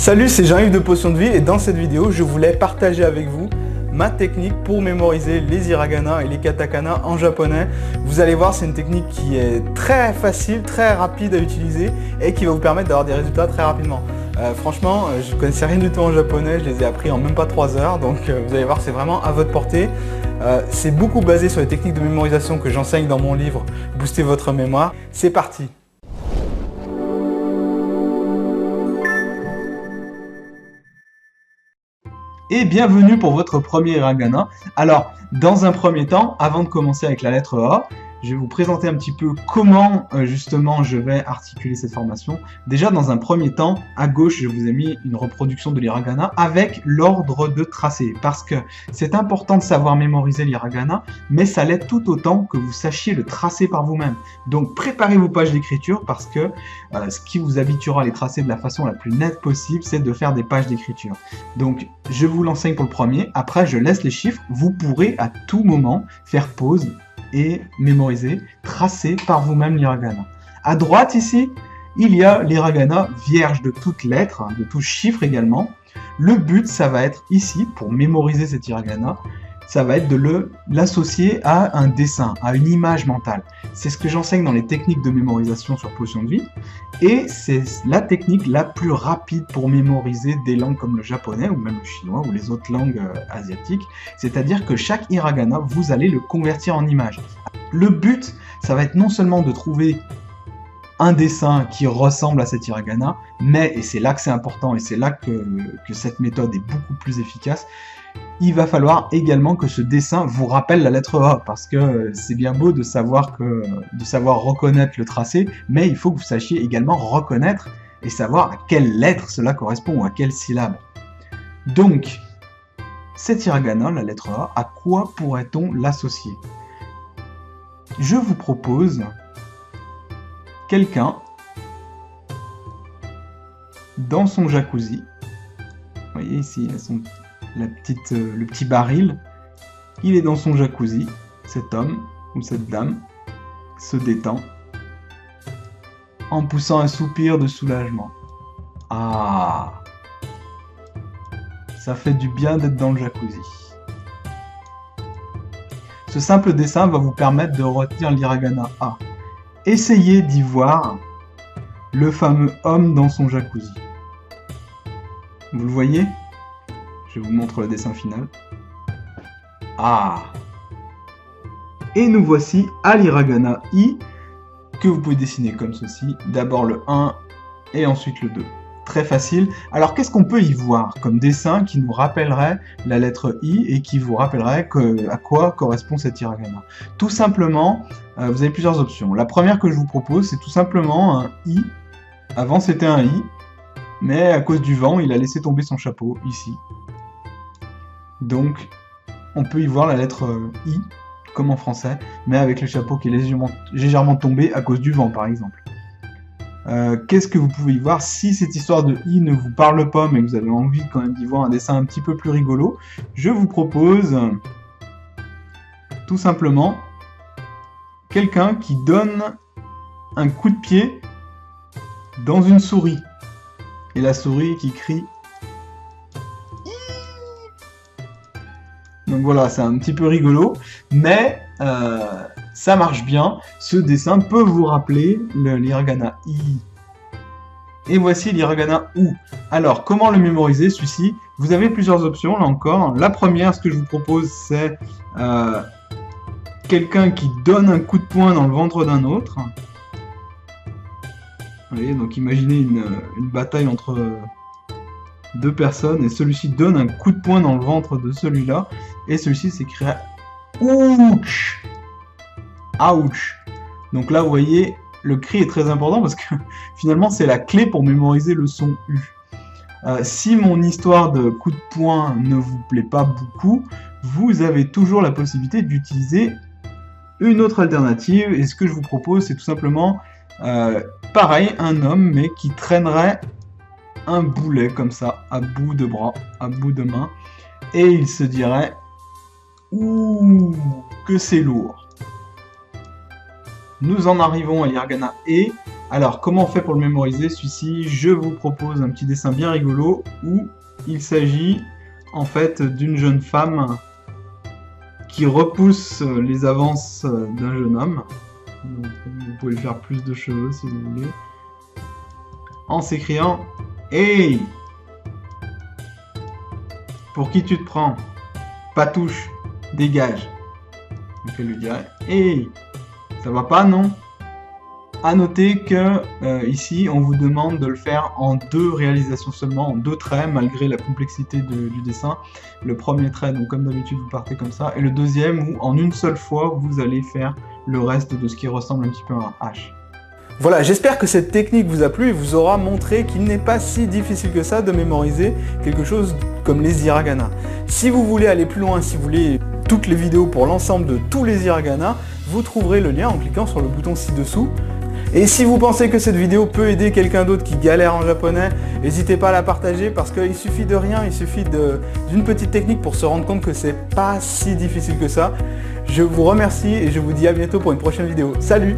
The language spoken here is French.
Salut, c'est Jean-Yves de Potion de Vie et dans cette vidéo, je voulais partager avec vous ma technique pour mémoriser les hiragana et les katakana en japonais. Vous allez voir, c'est une technique qui est très facile, très rapide à utiliser et qui va vous permettre d'avoir des résultats très rapidement. Franchement, je ne connaissais rien du tout en japonais, je les ai appris en même pas 3 heures, donc vous allez voir, c'est vraiment à votre portée. C'est beaucoup basé sur les techniques de mémorisation que j'enseigne dans mon livre « Booster votre mémoire ». C'est parti! Et bienvenue pour votre premier hiragana. Alors, dans un premier temps, avant de commencer avec la lettre A, je vais vous présenter un petit peu comment justement je vais articuler cette formation. Déjà, dans un premier temps, à gauche, je vous ai mis une reproduction de l'hiragana avec l'ordre de tracé. Parce que c'est important de savoir mémoriser l'hiragana, mais ça l'est tout autant que vous sachiez le tracer par vous-même. Donc, préparez vos pages d'écriture parce que ce qui vous habituera à les tracer de la façon la plus nette possible, c'est de faire des pages d'écriture. Donc, je vous l'enseigne pour le premier. Après, je laisse les chiffres. Vous pourrez à tout moment faire pause et mémoriser, tracer par vous-même l'hiragana. À droite ici, il y a l'hiragana vierge de toutes lettres, de tous chiffres également. Le but, ça va être ici, pour mémoriser cet hiragana, ça va être de l'associer à un dessin, à une image mentale. C'est ce que j'enseigne dans les techniques de mémorisation sur Potion de Vie, et c'est la technique la plus rapide pour mémoriser des langues comme le japonais, ou même le chinois, ou les autres langues asiatiques. C'est-à-dire que chaque hiragana, vous allez le convertir en image. Le but, ça va être non seulement de trouver un dessin qui ressemble à cet hiragana, mais, et c'est là que c'est important, et c'est là que cette méthode est beaucoup plus efficace, il va falloir également que ce dessin vous rappelle la lettre A, parce que c'est bien beau de savoir reconnaître le tracé, mais il faut que vous sachiez également reconnaître et savoir à quelle lettre cela correspond, ou à quelle syllabe. Donc, cet hiragana, la lettre A, à quoi pourrait-on l'associer? Je vous propose quelqu'un dans son jacuzzi. Vous voyez ici, le petit baril. Il est dans son jacuzzi. Cet homme ou cette dame se détend en poussant un soupir de soulagement. Ah! Ça fait du bien d'être dans le jacuzzi. Ce simple dessin va vous permettre de retenir l'hiragana A. Essayez d'y voir le fameux homme dans son jacuzzi. Vous le voyez? Je vous montre le dessin final. Ah! Et nous voici à l'hiragana I, que vous pouvez dessiner comme ceci. D'abord le 1 et ensuite le 2. Très facile. Alors qu'est-ce qu'on peut y voir comme dessin qui nous rappellerait la lettre I et qui vous rappellerait à quoi correspond cet hiragana? Tout simplement, vous avez plusieurs options. La première que je vous propose, c'est tout simplement un I. Avant c'était un I, mais à cause du vent, il a laissé tomber son chapeau ici. Donc, on peut y voir la lettre I, comme en français, mais avec le chapeau qui est légèrement tombé à cause du vent, par exemple. Qu'est-ce que vous pouvez y voir? Si cette histoire de I ne vous parle pas, mais que vous avez envie quand même d'y voir un dessin un petit peu plus rigolo, je vous propose tout simplement quelqu'un qui donne un coup de pied dans une souris. Et la souris qui crie. Donc voilà, c'est un petit peu rigolo, mais ça marche bien. Ce dessin peut vous rappeler l'hiragana I. Et voici l'hiragana OU. Alors, comment le mémoriser, celui-ci? Vous avez plusieurs options, là encore. La première, ce que je vous propose, c'est quelqu'un qui donne un coup de poing dans le ventre d'un autre. Vous voyez, donc imaginez une bataille entre deux personnes, et celui-ci donne un coup de poing dans le ventre de celui-là, et celui-ci s'écrira ouch. Ouch. Donc là, vous voyez, le cri est très important parce que finalement, c'est la clé pour mémoriser le son U. Si mon histoire de coup de poing ne vous plaît pas beaucoup, vous avez toujours la possibilité d'utiliser une autre alternative, et ce que je vous propose, c'est tout simplement pareil, un homme, mais qui traînerait un boulet comme ça, à bout de bras, à bout de main, et il se dirait ouh, que c'est lourd. Nous en arrivons à l'hiragana E, Alors, comment on fait pour le mémoriser, celui-ci? Je vous propose un petit dessin bien rigolo où il s'agit en fait d'une jeune femme qui repousse les avances d'un jeune homme. Donc, vous pouvez lui faire plus de cheveux si vous voulez. En s'écriant « Hey! Pour qui tu te prends? Patouche, dégage !» Donc elle lui dirait « Hey! Ça va pas, non ?» À noter que ici, on vous demande de le faire en 2 réalisations seulement, en 2 traits, malgré la complexité du dessin. Le premier trait, donc comme d'habitude, vous partez comme ça, et le deuxième, où en une seule fois, vous allez faire le reste de ce qui ressemble un petit peu à un H. Voilà, j'espère que cette technique vous a plu et vous aura montré qu'il n'est pas si difficile que ça de mémoriser quelque chose comme les hiragana. Si vous voulez aller plus loin, si vous voulez toutes les vidéos pour l'ensemble de tous les hiragana, vous trouverez le lien en cliquant sur le bouton ci-dessous. Et si vous pensez que cette vidéo peut aider quelqu'un d'autre qui galère en japonais, n'hésitez pas à la partager parce qu'il suffit de rien, il suffit d'une petite technique pour se rendre compte que c'est pas si difficile que ça. Je vous remercie et je vous dis à bientôt pour une prochaine vidéo. Salut!